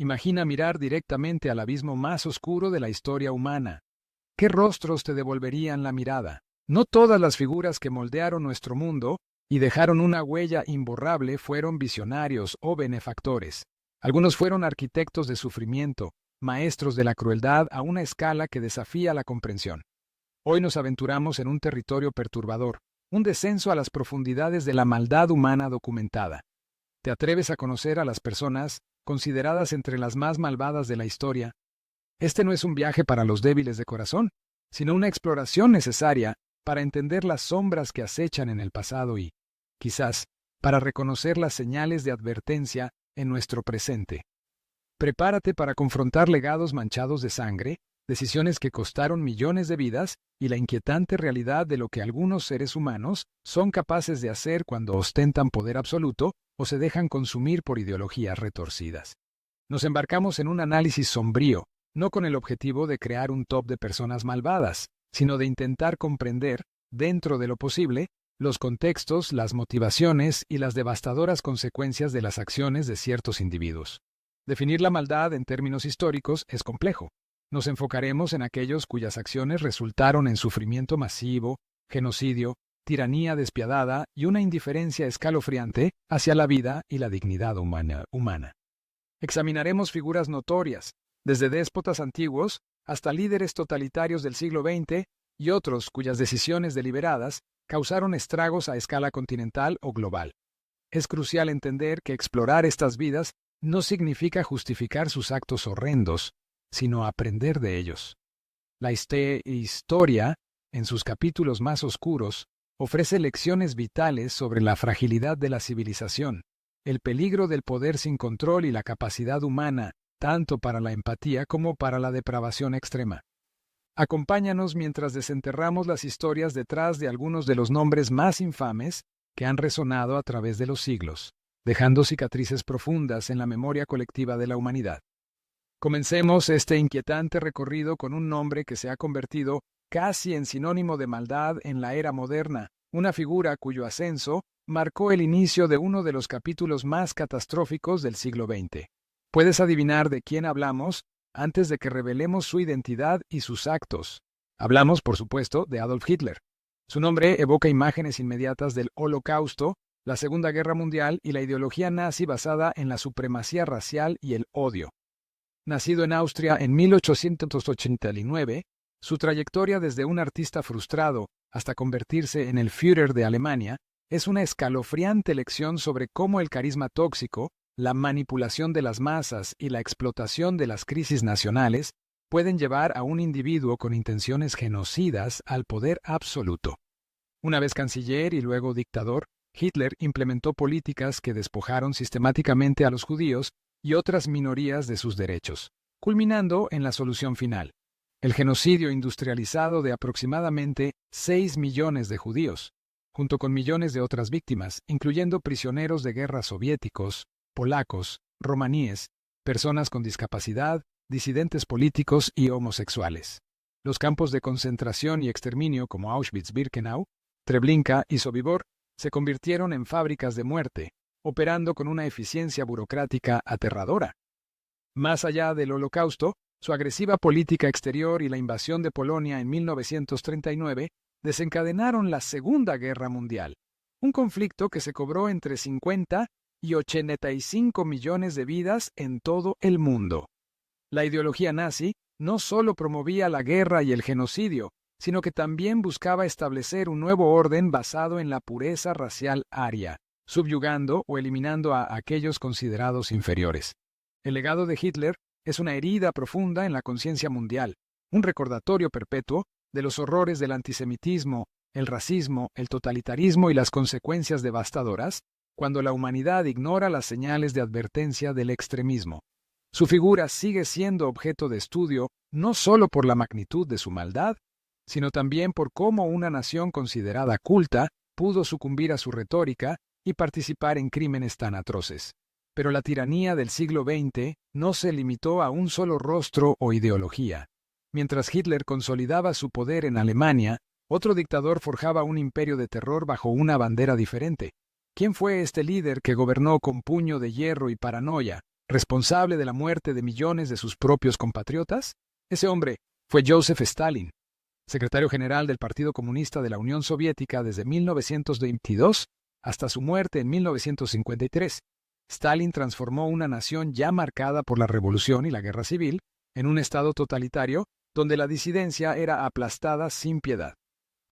Imagina mirar directamente al abismo más oscuro de la historia humana. ¿Qué rostros te devolverían la mirada? No todas las figuras que moldearon nuestro mundo y dejaron una huella imborrable fueron visionarios o benefactores. Algunos fueron arquitectos de sufrimiento, maestros de la crueldad a una escala que desafía la comprensión. Hoy nos aventuramos en un territorio perturbador, un descenso a las profundidades de la maldad humana documentada. ¿Te atreves a conocer a las personas consideradas entre las más malvadas de la historia? Este no es un viaje para los débiles de corazón, sino una exploración necesaria para entender las sombras que acechan en el pasado y, quizás, para reconocer las señales de advertencia en nuestro presente. Prepárate para confrontar legados manchados de sangre, decisiones que costaron millones de vidas y la inquietante realidad de lo que algunos seres humanos son capaces de hacer cuando ostentan poder absoluto o se dejan consumir por ideologías retorcidas. Nos embarcamos en un análisis sombrío, no con el objetivo de crear un top de personas malvadas, sino de intentar comprender, dentro de lo posible, los contextos, las motivaciones y las devastadoras consecuencias de las acciones de ciertos individuos. Definir la maldad en términos históricos es complejo. Nos enfocaremos en aquellos cuyas acciones resultaron en sufrimiento masivo, genocidio, tiranía despiadada y una indiferencia escalofriante hacia la vida y la dignidad humana. Examinaremos figuras notorias, desde déspotas antiguos hasta líderes totalitarios del siglo XX y otros cuyas decisiones deliberadas causaron estragos a escala continental o global. Es crucial entender que explorar estas vidas no significa justificar sus actos horrendos, sino aprender de ellos. La historia, en sus capítulos más oscuros, ofrece lecciones vitales sobre la fragilidad de la civilización, el peligro del poder sin control y la capacidad humana, tanto para la empatía como para la depravación extrema. Acompáñanos mientras desenterramos las historias detrás de algunos de los nombres más infames que han resonado a través de los siglos, dejando cicatrices profundas en la memoria colectiva de la humanidad. Comencemos este inquietante recorrido con un nombre que se ha convertido casi en sinónimo de maldad en la era moderna, una figura cuyo ascenso marcó el inicio de uno de los capítulos más catastróficos del siglo XX. ¿Puedes adivinar de quién hablamos antes de que revelemos su identidad y sus actos? Hablamos, por supuesto, de Adolf Hitler. Su nombre evoca imágenes inmediatas del Holocausto, la Segunda Guerra Mundial y la ideología nazi basada en la supremacía racial y el odio. Nacido en Austria en 1889, su trayectoria desde un artista frustrado hasta convertirse en el Führer de Alemania es una escalofriante lección sobre cómo el carisma tóxico, la manipulación de las masas y la explotación de las crisis nacionales pueden llevar a un individuo con intenciones genocidas al poder absoluto. Una vez canciller y luego dictador, Hitler implementó políticas que despojaron sistemáticamente a los judíos y otras minorías de sus derechos, culminando en la solución final: el genocidio industrializado de aproximadamente 6 millones de judíos, junto con millones de otras víctimas, incluyendo prisioneros de guerra soviéticos, polacos, romaníes, personas con discapacidad, disidentes políticos y homosexuales. Los campos de concentración y exterminio como Auschwitz-Birkenau, Treblinka y Sobibor se convirtieron en fábricas de muerte, operando con una eficiencia burocrática aterradora. Más allá del Holocausto, su agresiva política exterior y la invasión de Polonia en 1939 desencadenaron la Segunda Guerra Mundial, un conflicto que se cobró entre 50 y 85 millones de vidas en todo el mundo. La ideología nazi no solo promovía la guerra y el genocidio, sino que también buscaba establecer un nuevo orden basado en la pureza racial aria, subyugando o eliminando a aquellos considerados inferiores. El legado de Hitler es una herida profunda en la conciencia mundial, un recordatorio perpetuo de los horrores del antisemitismo, el racismo, el totalitarismo y las consecuencias devastadoras cuando la humanidad ignora las señales de advertencia del extremismo. Su figura sigue siendo objeto de estudio no solo por la magnitud de su maldad, sino también por cómo una nación considerada culta pudo sucumbir a su retórica y participar en crímenes tan atroces. Pero la tiranía del siglo XX no se limitó a un solo rostro o ideología. Mientras Hitler consolidaba su poder en Alemania, otro dictador forjaba un imperio de terror bajo una bandera diferente. ¿Quién fue este líder que gobernó con puño de hierro y paranoia, responsable de la muerte de millones de sus propios compatriotas? Ese hombre fue Joseph Stalin, secretario general del Partido Comunista de la Unión Soviética desde 1922 hasta su muerte en 1953. Stalin transformó una nación ya marcada por la revolución y la guerra civil en un estado totalitario donde la disidencia era aplastada sin piedad.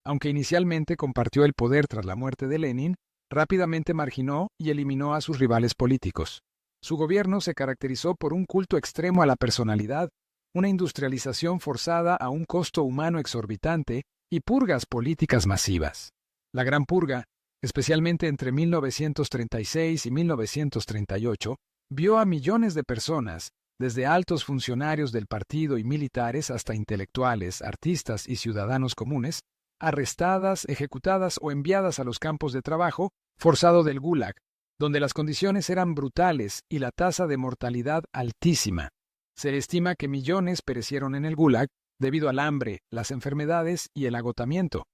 Aunque inicialmente compartió el poder tras la muerte de Lenin, rápidamente marginó y eliminó a sus rivales políticos. Su gobierno se caracterizó por un culto extremo a la personalidad, una industrialización forzada a un costo humano exorbitante y purgas políticas masivas. La Gran Purga, especialmente entre 1936 y 1938, vio a millones de personas, desde altos funcionarios del partido y militares hasta intelectuales, artistas y ciudadanos comunes, arrestadas, ejecutadas o enviadas a los campos de trabajo forzado del Gulag, donde las condiciones eran brutales y la tasa de mortalidad altísima. Se estima que millones perecieron en el Gulag debido al hambre, las enfermedades y el agotamiento.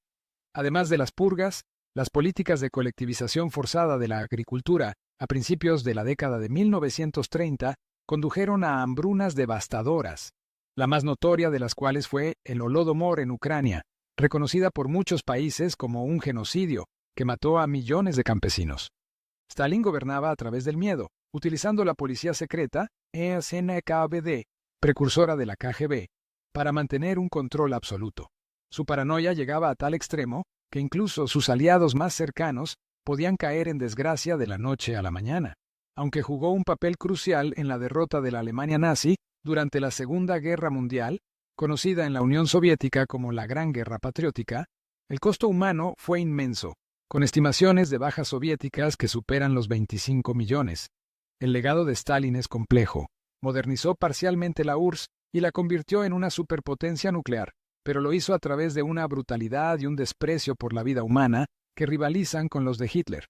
Además de las purgas, las políticas de colectivización forzada de la agricultura a principios de la década de 1930 condujeron a hambrunas devastadoras, la más notoria de las cuales fue el Holodomor en Ucrania, reconocida por muchos países como un genocidio que mató a millones de campesinos. Stalin gobernaba a través del miedo, utilizando la policía secreta, NKVD, precursora de la KGB, para mantener un control absoluto. Su paranoia llegaba a tal extremo que incluso sus aliados más cercanos podían caer en desgracia de la noche a la mañana. Aunque jugó un papel crucial en la derrota de la Alemania nazi durante la Segunda Guerra Mundial, conocida en la Unión Soviética como la Gran Guerra Patriótica, el costo humano fue inmenso, con estimaciones de bajas soviéticas que superan los 25 millones. El legado de Stalin es complejo. Modernizó parcialmente la URSS y la convirtió en una superpotencia nuclear, pero lo hizo a través de una brutalidad y un desprecio por la vida humana que rivalizan con los de Hitler.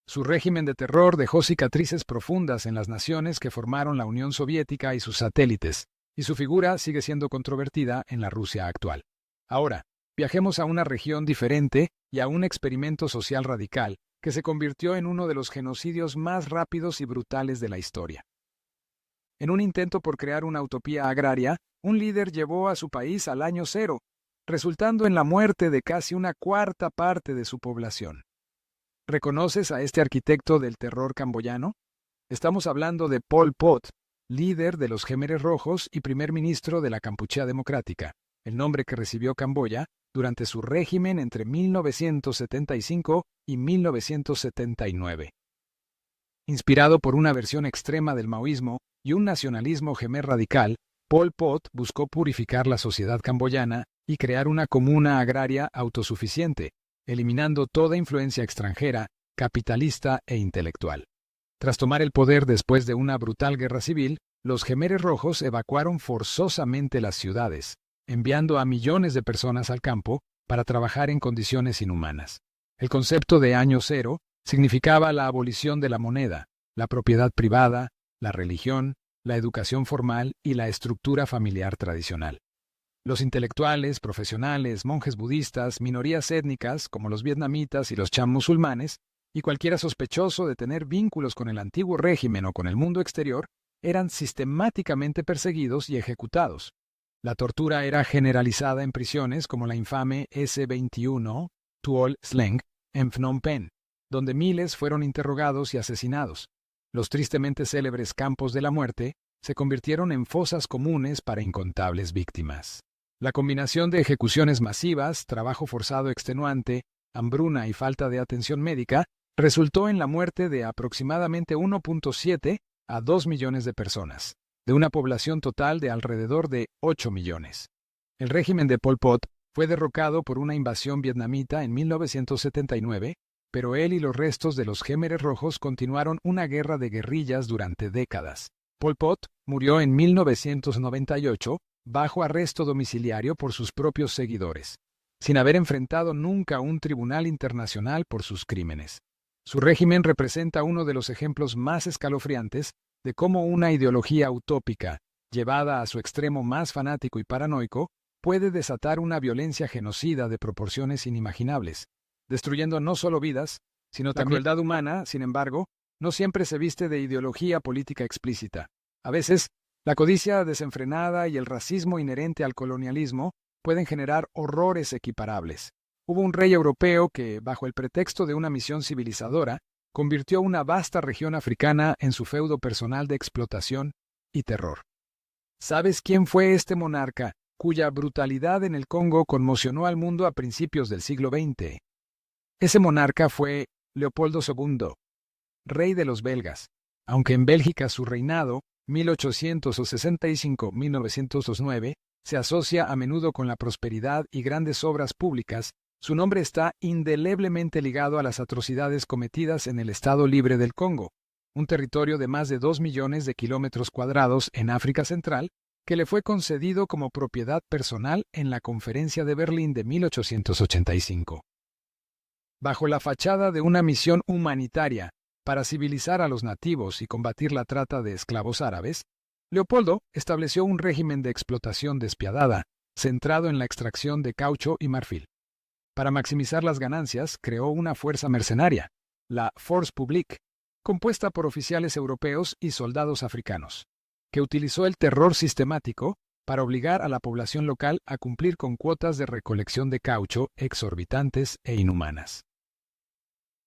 Su régimen de terror dejó cicatrices profundas en las naciones que formaron la Unión Soviética y sus satélites, y su figura sigue siendo controvertida en la Rusia actual. Ahora, viajemos a una región diferente y a un experimento social radical que se convirtió en uno de los genocidios más rápidos y brutales de la historia. En un intento por crear una utopía agraria, un líder llevó a su país al año cero, resultando en la muerte de casi una cuarta parte de su población. ¿Reconoces a este arquitecto del terror camboyano? Estamos hablando de Pol Pot, líder de los Khmeres Rojos y primer ministro de la Kampuchea Democrática, el nombre que recibió Camboya durante su régimen entre 1975 y 1979. Inspirado por una versión extrema del maoísmo y un nacionalismo khmer radical, Pol Pot buscó purificar la sociedad camboyana y crear una comuna agraria autosuficiente, eliminando toda influencia extranjera, capitalista e intelectual. Tras tomar el poder después de una brutal guerra civil, los Khmeres Rojos evacuaron forzosamente las ciudades, enviando a millones de personas al campo para trabajar en condiciones inhumanas. El concepto de año cero significaba la abolición de la moneda, la propiedad privada, la religión, la educación formal y la estructura familiar tradicional. Los intelectuales, profesionales, monjes budistas, minorías étnicas como los vietnamitas y los cham musulmanes, y cualquiera sospechoso de tener vínculos con el antiguo régimen o con el mundo exterior, eran sistemáticamente perseguidos y ejecutados. La tortura era generalizada en prisiones como la infame S-21 Tuol Sleng en Phnom Penh, donde miles fueron interrogados y asesinados. Los tristemente célebres campos de la muerte se convirtieron en fosas comunes para incontables víctimas. La combinación de ejecuciones masivas, trabajo forzado extenuante, hambruna y falta de atención médica resultó en la muerte de aproximadamente 1.7 a 2 millones de personas, de una población total de alrededor de 8 millones. El régimen de Pol Pot fue derrocado por una invasión vietnamita en 1979, pero él y los restos de los Khmeres Rojos continuaron una guerra de guerrillas durante décadas. Pol Pot murió en 1998 bajo arresto domiciliario por sus propios seguidores, sin haber enfrentado nunca un tribunal internacional por sus crímenes. Su régimen representa uno de los ejemplos más escalofriantes de cómo una ideología utópica, llevada a su extremo más fanático y paranoico, puede desatar una violencia genocida de proporciones inimaginables, destruyendo no solo vidas, sino también la crueldad humana. Sin embargo, no siempre se viste de ideología política explícita. A veces, la codicia desenfrenada y el racismo inherente al colonialismo pueden generar horrores equiparables. Hubo un rey europeo que, bajo el pretexto de una misión civilizadora, convirtió una vasta región africana en su feudo personal de explotación y terror. ¿Sabes quién fue este monarca cuya brutalidad en el Congo conmocionó al mundo a principios del siglo XX? Ese monarca fue Leopoldo II, rey de los belgas. Aunque en Bélgica su reinado, 1865-1909, se asocia a menudo con la prosperidad y grandes obras públicas, su nombre está indeleblemente ligado a las atrocidades cometidas en el Estado Libre del Congo, un territorio de más de 2 millones de kilómetros cuadrados en África Central, que le fue concedido como propiedad personal en la Conferencia de Berlín de 1885. Bajo la fachada de una misión humanitaria para civilizar a los nativos y combatir la trata de esclavos árabes, Leopoldo estableció un régimen de explotación despiadada, centrado en la extracción de caucho y marfil. Para maximizar las ganancias, creó una fuerza mercenaria, la Force Publique, compuesta por oficiales europeos y soldados africanos, que utilizó el terror sistemático para obligar a la población local a cumplir con cuotas de recolección de caucho exorbitantes e inhumanas.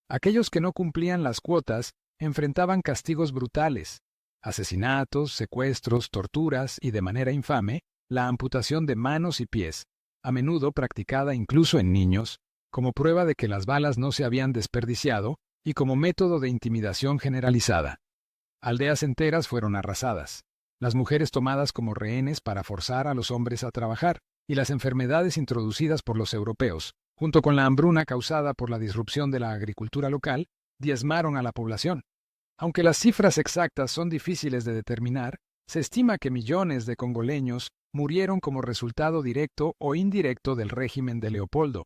Aquellos que no cumplían las cuotas enfrentaban castigos brutales, asesinatos, secuestros, torturas y, de manera infame, la amputación de manos y pies, a menudo practicada incluso en niños, como prueba de que las balas no se habían desperdiciado y como método de intimidación generalizada. Aldeas enteras fueron arrasadas, las mujeres tomadas como rehenes para forzar a los hombres a trabajar, y las enfermedades introducidas por los europeos, junto con la hambruna causada por la disrupción de la agricultura local, diezmaron a la población. Aunque las cifras exactas son difíciles de determinar, se estima que millones de congoleños murieron como resultado directo o indirecto del régimen de Leopoldo.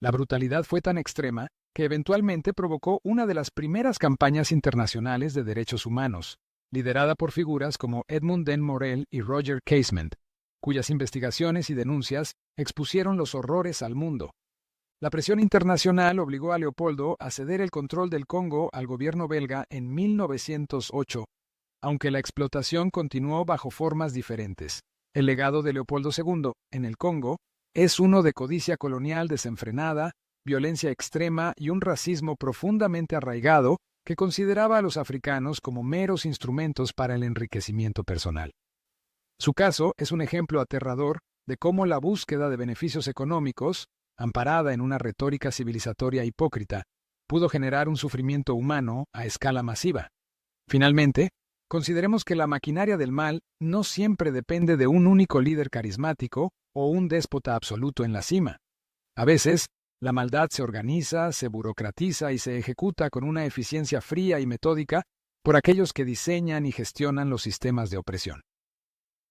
La brutalidad fue tan extrema que eventualmente provocó una de las primeras campañas internacionales de derechos humanos, liderada por figuras como Edmund Den Morel y Roger Casement, cuyas investigaciones y denuncias expusieron los horrores al mundo. La presión internacional obligó a Leopoldo a ceder el control del Congo al gobierno belga en 1908, aunque la explotación continuó bajo formas diferentes. El legado de Leopoldo II en el Congo es uno de codicia colonial desenfrenada, violencia extrema y un racismo profundamente arraigado que consideraba a los africanos como meros instrumentos para el enriquecimiento personal. Su caso es un ejemplo aterrador de cómo la búsqueda de beneficios económicos, amparada en una retórica civilizatoria hipócrita, pudo generar un sufrimiento humano a escala masiva. Finalmente, consideremos que la maquinaria del mal no siempre depende de un único líder carismático o un déspota absoluto en la cima. A veces, la maldad se organiza, se burocratiza y se ejecuta con una eficiencia fría y metódica por aquellos que diseñan y gestionan los sistemas de opresión.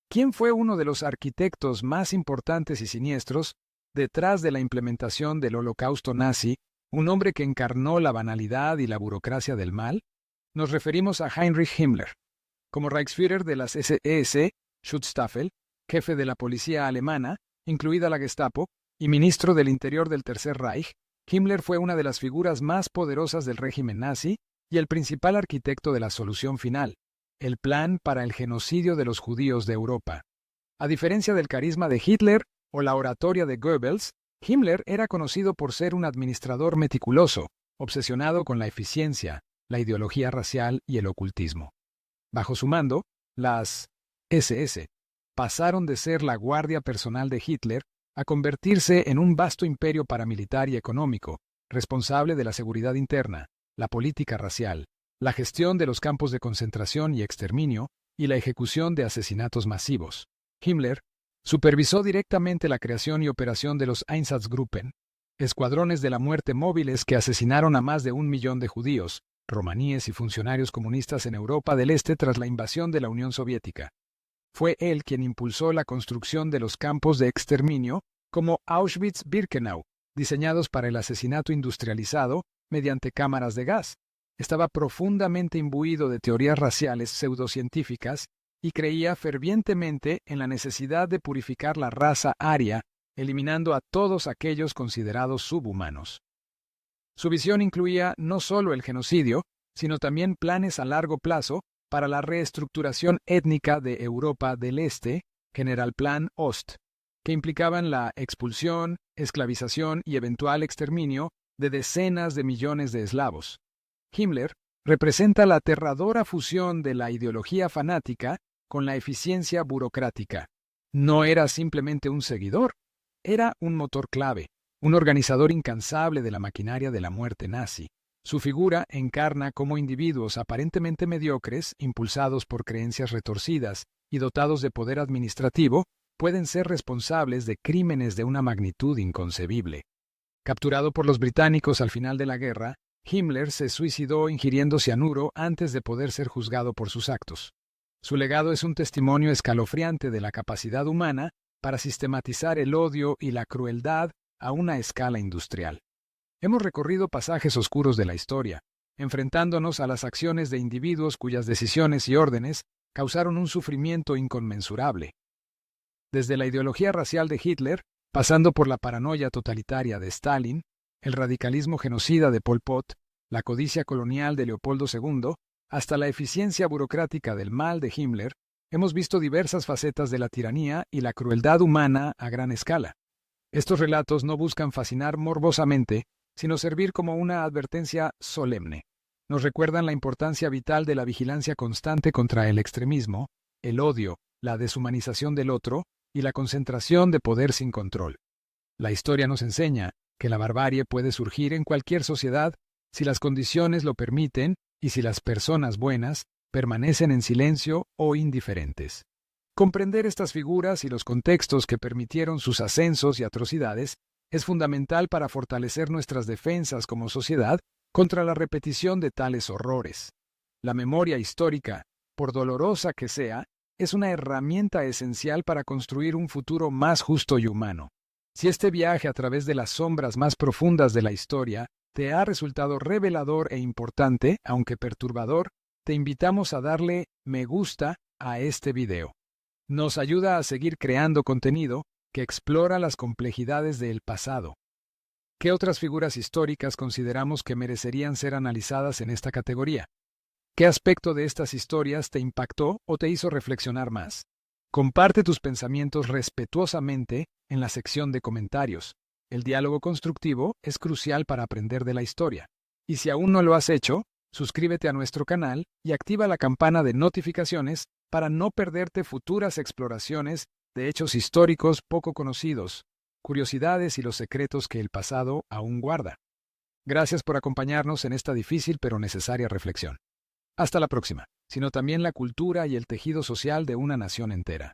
¿Quién fue uno de los arquitectos más importantes y siniestros detrás de la implementación del Holocausto nazi, un hombre que encarnó la banalidad y la burocracia del mal? Nos referimos a Heinrich Himmler. Como Reichsführer de las SS, Schutzstaffel, jefe de la policía alemana, incluida la Gestapo, y ministro del Interior del Tercer Reich, Himmler fue una de las figuras más poderosas del régimen nazi y el principal arquitecto de la solución final, el plan para el genocidio de los judíos de Europa. A diferencia del carisma de Hitler o la oratoria de Goebbels, Himmler era conocido por ser un administrador meticuloso, obsesionado con la eficiencia, la ideología racial y el ocultismo. Bajo su mando, las SS pasaron de ser la guardia personal de Hitler a convertirse en un vasto imperio paramilitar y económico, responsable de la seguridad interna, la política racial, la gestión de los campos de concentración y exterminio y la ejecución de asesinatos masivos. Himmler supervisó directamente la creación y operación de los Einsatzgruppen, escuadrones de la muerte móviles que asesinaron a más de 1 millón de judíos, romaníes y funcionarios comunistas en Europa del Este tras la invasión de la Unión Soviética. Fue él quien impulsó la construcción de los campos de exterminio como Auschwitz-Birkenau, diseñados para el asesinato industrializado mediante cámaras de gas. Estaba profundamente imbuido de teorías raciales pseudocientíficas y creía fervientemente en la necesidad de purificar la raza aria, eliminando a todos aquellos considerados subhumanos. Su visión incluía no solo el genocidio, sino también planes a largo plazo para la reestructuración étnica de Europa del Este, Generalplan Ost, que implicaban la expulsión, esclavización y eventual exterminio de decenas de millones de eslavos. Himmler representa la aterradora fusión de la ideología fanática con la eficiencia burocrática. No era simplemente un seguidor, era un motor clave, un organizador incansable de la maquinaria de la muerte nazi. Su figura encarna cómo individuos aparentemente mediocres, impulsados por creencias retorcidas y dotados de poder administrativo, pueden ser responsables de crímenes de una magnitud inconcebible. Capturado por los británicos al final de la guerra, Himmler se suicidó ingiriendo cianuro antes de poder ser juzgado por sus actos. Su legado es un testimonio escalofriante de la capacidad humana para sistematizar el odio y la crueldad a una escala industrial. Hemos recorrido pasajes oscuros de la historia, enfrentándonos a las acciones de individuos cuyas decisiones y órdenes causaron un sufrimiento inconmensurable. Desde la ideología racial de Hitler, pasando por la paranoia totalitaria de Stalin, el radicalismo genocida de Pol Pot, la codicia colonial de Leopoldo II, hasta la eficiencia burocrática del mal de Himmler, hemos visto diversas facetas de la tiranía y la crueldad humana a gran escala. Estos relatos no buscan fascinar morbosamente, sino servir como una advertencia solemne. Nos recuerdan la importancia vital de la vigilancia constante contra el extremismo, el odio, la deshumanización del otro y la concentración de poder sin control. La historia nos enseña que la barbarie puede surgir en cualquier sociedad si las condiciones lo permiten y si las personas buenas permanecen en silencio o indiferentes. Comprender estas figuras y los contextos que permitieron sus ascensos y atrocidades es fundamental para fortalecer nuestras defensas como sociedad contra la repetición de tales horrores. La memoria histórica, por dolorosa que sea, es una herramienta esencial para construir un futuro más justo y humano. Si este viaje a través de las sombras más profundas de la historia te ha resultado revelador e importante, aunque perturbador, te invitamos a darle me gusta a este video. Nos ayuda a seguir creando contenido que explora las complejidades del pasado. ¿Qué otras figuras históricas consideramos que merecerían ser analizadas en esta categoría? ¿Qué aspecto de estas historias te impactó o te hizo reflexionar más? Comparte tus pensamientos respetuosamente en la sección de comentarios. El diálogo constructivo es crucial para aprender de la historia. Y si aún no lo has hecho, suscríbete a nuestro canal y activa la campana de notificaciones para no perderte futuras exploraciones de hechos históricos poco conocidos, curiosidades y los secretos que el pasado aún guarda. Gracias por acompañarnos en esta difícil pero necesaria reflexión. Hasta la próxima, sino también la cultura y el tejido social de una nación entera.